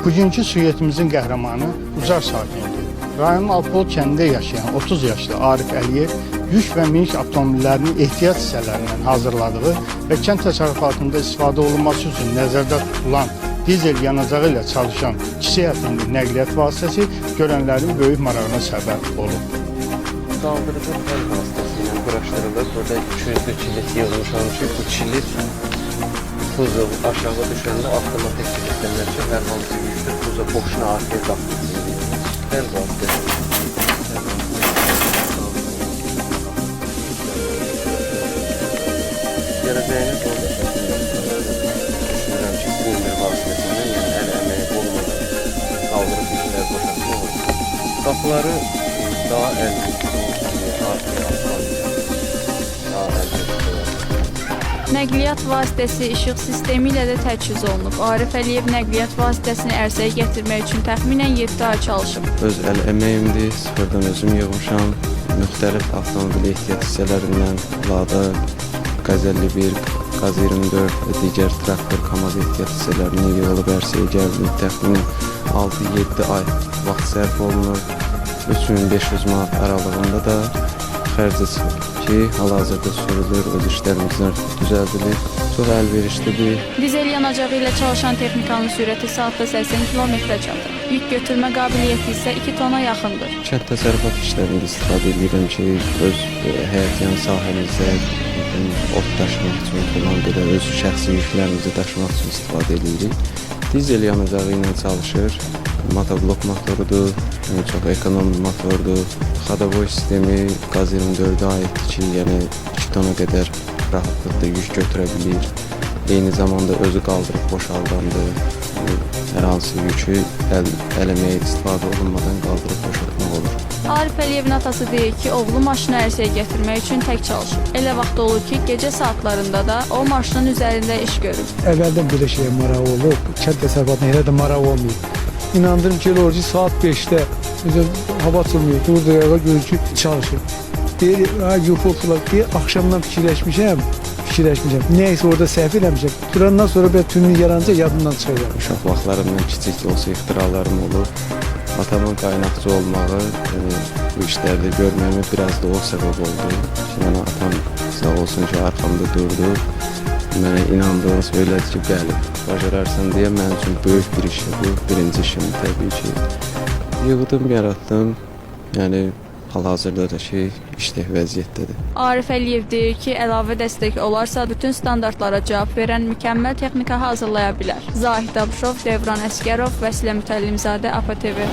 Bugünkü süjetimizin qəhrəmanı Ucar sakinidir. Rayonun Alpol kəndində yaşayan 30 yaşlı Arif Əliyev yük və minik avtomobillərinin ehtiyac hissələrindən hazırladığı və kənd təsərrüfatında istifadə olunması üçün nəzərdə tutulan dizel yanacağı ilə çalışan kiçik həcmli nəqliyyat vasitəsi görənlərin böyük marağına səbəb olub. Kaldırıcı tel vasıtasıyla quraşdırılıb. Burada 200 kilit yığılmışam ki, bu kilit kuzov aşağı düşəndə avtomatik kilitlenir ki, hər hansı güclü kuzov boşuna arkaya qalxır. Tel vasitəsi. Gələcəyiniz orada düşünürəm ki, silindir vasitəsindən, yəni əl əməyi olmadan kaldırıb yüklər boşaltma olur. Qapıları daha əlverişli arkaya almalıyıq. Daha əlverişli olur. Nəqliyyat vasitəsi işıq sistemi ilə də təchiz olunub. Arif Əliyev nəqliyyat vasitəsini ərsəyə gətirmək üçün təxminən 7 ay çalışıb. Öz əl əməyimdir, sıfırdan özüm yığmışam. Müxtəlif avtomobil ehtiyac hissələrindən Lada, Qaz 51, Qaz 24 və digər traktor, kamaz ehtiyac hissələrini yığılıb ərsəyə gəldim. Təxminən 6-7 ay vaxt sərf olunur. 3500 manat aralığında da xərcə çıxır ki, hal-hazırda sürülür, öz işlərimizdən düzəldilir. Çox əlverişlidir. Dizel yanacağı ilə çalışan texnikanın sürəti saatda 80 km çatır. Yük götürmə qabiliyyəti isə 2 tona yaxındır. Kənd təsərrüfat işlərində istifadə edirəm ki, öz həyətyan sahəmizdə ot daşımaq üçün falan belə öz şəxsi yüklərimizi daşımaq üçün istifadə edirik. Dizel yanacağı ilə çalışır. Motoblok motorudur, çox ekonom motordur. Xadavoy sistemi Qaz 24-ə aiddir ki, yəni 2 tona qədər rahatlıqla yük götürə bilir. Eyni zamanda özü qaldırıb boşaldandır. Hər hansı yükü əl əməyi istifadə olunmadan qaldırıb boşaltmaq olur. Arif Əliyevin atası deyir ki, oğlu maşını ərsəyə gətirmək üçün tək çalışır. Elə vaxt olur ki, gecə saatlarında da o maşının üzərində iş görür. Əvvəldən belə şeyə maraq olub, kənd təsərrüfatına elə də maraq olmayıb. İnandırım ki, olur ki, saat 5-də hava açılmıyor, durduğu yerdə görür ki, çalışır. Deyir, yuxu oturlar deyə axşamdan fikirləşmişəm. Nəysə orada səhv eləmişəm. Durandan sonra belə tünlük yaranca yadımdan çıxacaq. Uşaq vaxtlarımdan kiçik də olsa ixtiralarım olub. Atamın qaynaqçı olmağı bu işlərdə görməyimə biraz da o səbəb oldu. Yəni atam sağ olsun ki, arxamda durdu. Mənə inandığını söylədi ki, bəli, bacararsan deyə mənim üçün böyük bir işdir bu. Birinci işim təbii ki. Yığdım, yaratdım. Yəni hal-hazırda da işlək vəziyyətdədir. Arif Əliyev deyir ki, əlavə dəstək olarsa bütün standartlara cavab verən mükəmməl texnika hazırlaya bilər. Zahid Abuşov, Devran Əsgərov, Vəsilə Mütəllimzadə, APTV.